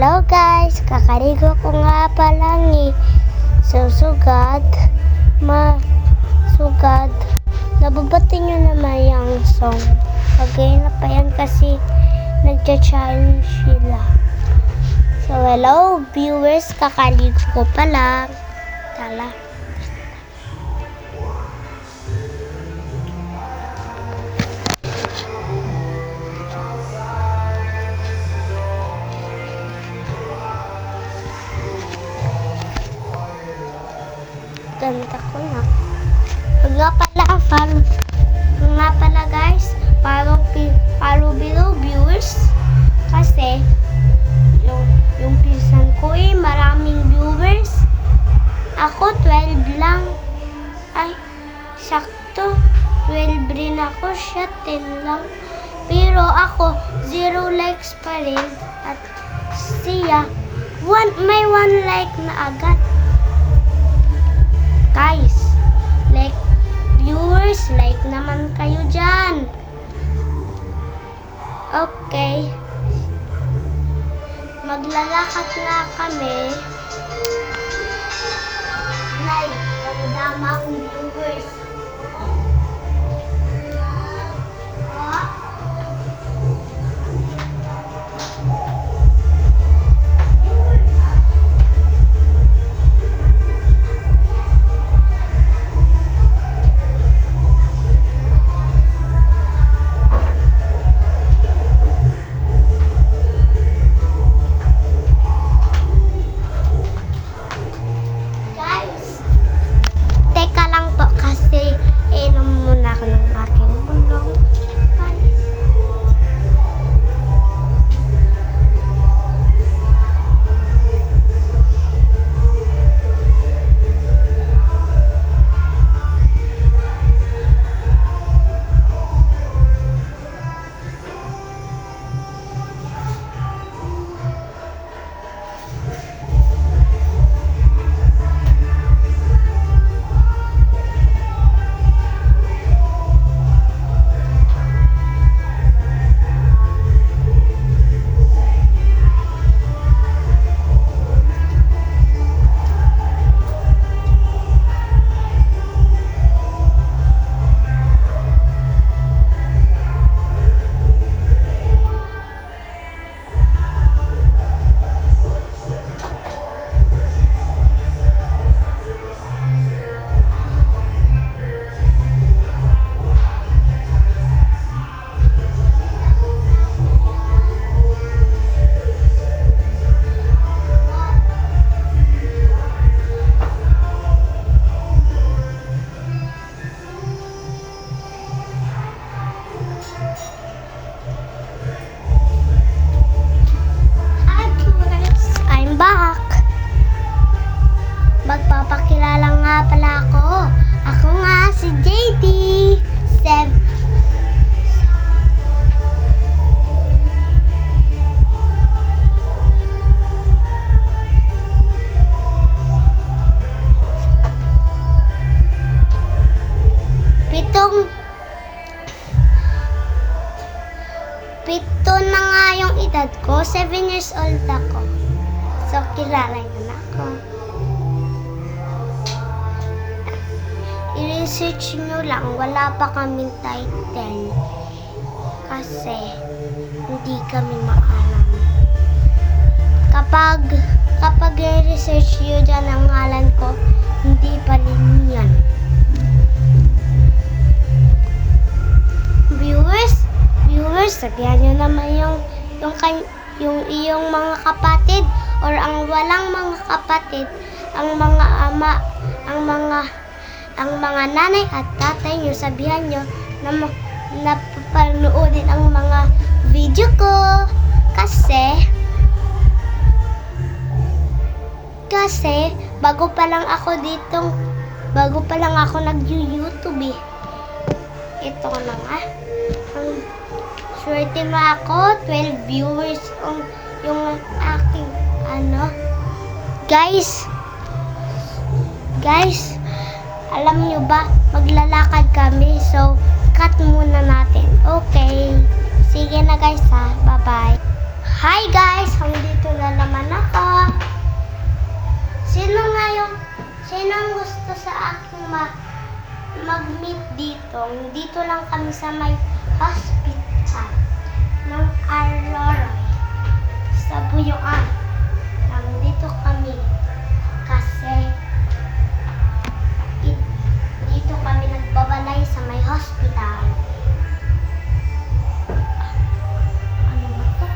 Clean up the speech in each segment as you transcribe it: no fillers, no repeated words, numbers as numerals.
Hello guys, kakaligo ko nga pa lang eh. Sugad. Nababati nyo naman yung song. Pagay na pa yan kasi nagcha-challenge sila. So hello viewers, kakaligo ko pa lang. Tala. Ganda ko na. Nga pala guys, follow below viewers. Kasi, yung pinsan ko maraming viewers. Ako 12 lang. Ay, sakto. 12 rin ako, siya 10 lang. Pero ako, 0 likes pa rin. At siya, may 1 like na agad. Guys, viewers, like naman kayo dyan. Okay. Maglalakad na kami. Like, ang damang viewers. Magpapakilala nga pala ako. Ako nga si JD. Pito na nga yung edad ko. 7 years old ako. So, kilala niyo na ako. I-research nyo lang, wala pa kaming title kasi hindi kami maalam. Kapag i-research nyo dyan ang ngalan ko, hindi pa rin yan. Viewers, sabihan nyo naman yung iyong mga kapatid or ang walang mga kapatid, ang mga ama, ang mga nanay at tatay nyo, sabihan nyo na napapanoodin ang mga video ko kasi bago pa lang ako nag-YouTube ito na nga swerte na ako 12 viewers yung aking guys, alam nyo ba, maglalakad kami. So, cut muna natin. Okay. Sige na guys ha. Bye-bye. Hi guys! Hanggang dito na naman nag-meet dito. Dito lang kami sa may hospital ng Aurora sa Buyuan. Dito kami kasi dito kami nagbabalay sa may hospital. Ano ba to?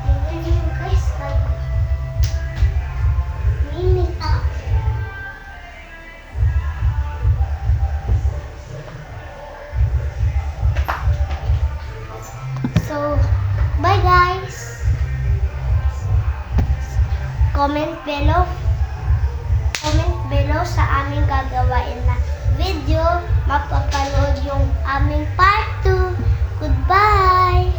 Tingnan niyo guys, mainit ah. So, bye guys. Comment below sa aming gagawain na video. Mapapanood yung aming part 2. Goodbye.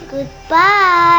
Goodbye.